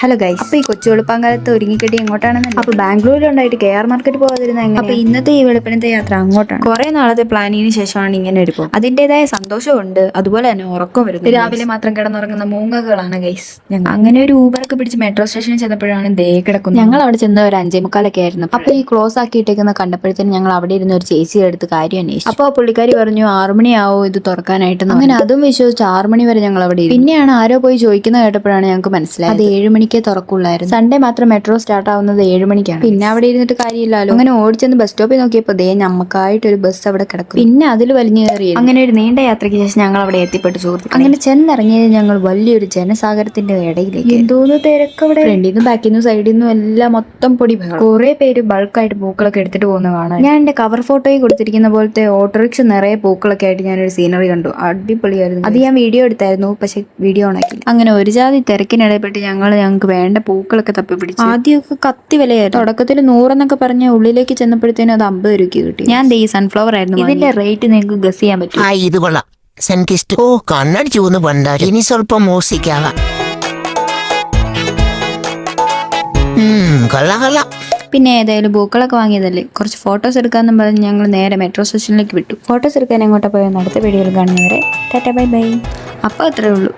Hello guys, അപ്പൊ ഈ കൊച്ചു വെളുപ്പാങ്കാലത്ത് ഒരുങ്ങിക്കെട്ടി എങ്ങോട്ടാണെന്ന് അപ്പൊ ബാംഗ്ലൂരിലുണ്ടായിട്ട് KR മാർക്കറ്റ് പോകാതിരുന്ന എങ്ങനെ? അപ്പൊ ഇന്നത്തെ ഈ വെളുപ്പിനത്തെ യാത്ര അങ്ങോട്ടാണ്. കുറെ നാളത്തെ പ്ലാനിങ്ങിന് ശേഷമാണ് ഇങ്ങനെ ഒരു പോകും. അതിന്റേതായ സന്തോഷമുണ്ട്, അതുപോലെ തന്നെ ഉറക്കം വരുന്നു. രാവിലെ മാത്രം കിടന്നുറങ്ങുന്ന മൂങ്ങകളാണ് ഗൈസ് ഞങ്ങൾ. അങ്ങനെ ഒരു ഊബറൊക്കെ പിടിച്ച് മെട്രോ സ്റ്റേഷനിൽ ചെന്നപ്പോഴാണ് ദേ കിടക്കുന്നത്. ഞങ്ങൾ അവിടെ ചെന്ന ഒരു 5:45 ആയിരുന്നു. അപ്പൊ ഈ ക്ലോസ് ആക്കിയിട്ടേക്കുന്ന കണ്ടപ്പോഴത്തേനും ഞങ്ങൾ അവിടെ ഇരുന്ന ഒരു ചേച്ചിയുടെ അടുത്ത് കാര്യം അന്വേഷിച്ചു. അപ്പൊ പുള്ളിക്കാരി പറഞ്ഞു 6 മണിയാവോ ഇത് തുറക്കാനായിട്ട്. അങ്ങനെ അതും വിശ്വസിച്ച് 6 മണി വരെ ഞങ്ങൾ അവിടെ. പിന്നെയാണ് ആരോ പോയി ചോദിക്കുന്ന കേട്ടപ്പോഴാണ് ഞങ്ങൾക്ക് മനസ്സിലായത് അത് 7 മണിക്ക് തുറക്കുള്ളായിരുന്നു. സൺഡേ മാത്രം മെട്രോ സ്റ്റാർട്ട് ആവുന്നത് 7 മണിക്കാണ്. പിന്നെ അവിടെ ഇരുന്നിട്ട് കാര്യമില്ലല്ലോ. അങ്ങനെ ഓടിച്ചെന്ന് ബസ് സ്റ്റോപ്പിൽ നോക്കിയപ്പോ ദേ നമുക്കായിട്ട് ഒരു ബസ് അവിടെ കിടക്കും. പിന്നെ അതിൽ വലിഞ്ഞു കയറി. അങ്ങനെ ഒരു നീണ്ട യാത്രയ്ക്ക് ശേഷം ഞങ്ങൾ അവിടെ എത്തിപ്പെട്ടു സുഹൃത്തുക്കളെ. അങ്ങനെ ചെന്നിറങ്ങിയത് ഞങ്ങൾ വലിയൊരു ജനസാഗരത്തിന്റെ ഇടയിലേക്ക്. എന്തോന്ന് തിരക്ക് അവിടെ. ഫ്രണ്ടിൽ നിന്നും ബാക്കിൽ നിന്നും സൈഡിൽ നിന്നും എല്ലാം മൊത്തം പൊടി ബഹളം. കുറെ പേര് ബൾക്കായിട്ട് പൂക്കളൊക്കെ എടുത്തിട്ട് പോകുന്ന കാണാൻ. ഞാൻ എന്റെ കവർ ഫോട്ടോയിൽ കൊടുത്തിരിക്കുന്ന പോലത്തെ ഓട്ടോറിക്ഷ നിറയെ പൂക്കളൊക്കെ ആയിട്ട് ഞാനൊരു സീനറി കണ്ടു. അടിപൊളിയായിരുന്നു. അത് ഞാൻ വീഡിയോ എടുത്തായിരുന്നു, പക്ഷെ വീഡിയോ ഓണാക്കി. അങ്ങനെ ഒരു ജാതി തിരക്കിനിടയിൽപ്പെട്ട് ഞങ്ങൾക്ക് വേണ്ട പൂക്കളൊക്കെ തപ്പി പിടിച്ചു. ആദ്യമൊക്കെ കത്തി വിലയായിരുന്നു. തുടക്കത്തിൽ 100 എന്നൊക്കെ പറഞ്ഞ ഉള്ളിലേക്ക് ചെന്നപ്പോഴത്തേനും അത് 50 രൂപയ്ക്ക് കിട്ടി. ഞാൻ ഈ സൺഫ്ലവർ ആയിരുന്നു. ഇതിന്റെ റേറ്റ് നിങ്ങൾക്ക് ഗസ് ചെയ്യാൻ പറ്റും? ഇത് കൊള്ളാം. സെൻകിസ്റ്റ്. ഓ, കണ്ണടിച്ചു പോകുന്നു പണ്ടാരി. ഇനി സ്വല്പം മ്യൂസിക്കാവാം. കൊള്ളാം. പിന്നെ ഏതായാലും പൂക്കളൊക്കെ വാങ്ങിയതല്ലേ, കുറച്ച് ഫോട്ടോസ് എടുക്കാന്നും പറഞ്ഞ് ഞങ്ങൾ നേരെ മെട്രോ സ്റ്റേഷനിലേക്ക് വിട്ടു. ഫോട്ടോസ് എടുക്കാൻ എങ്ങോട്ടാ പോയെന്ന് അടുത്ത വീഡിയോയിൽ കാണുന്നവരെ ടാറ്റ ബൈ ബൈ. അപ്പോൾ അത്രേ ഉള്ളൂ.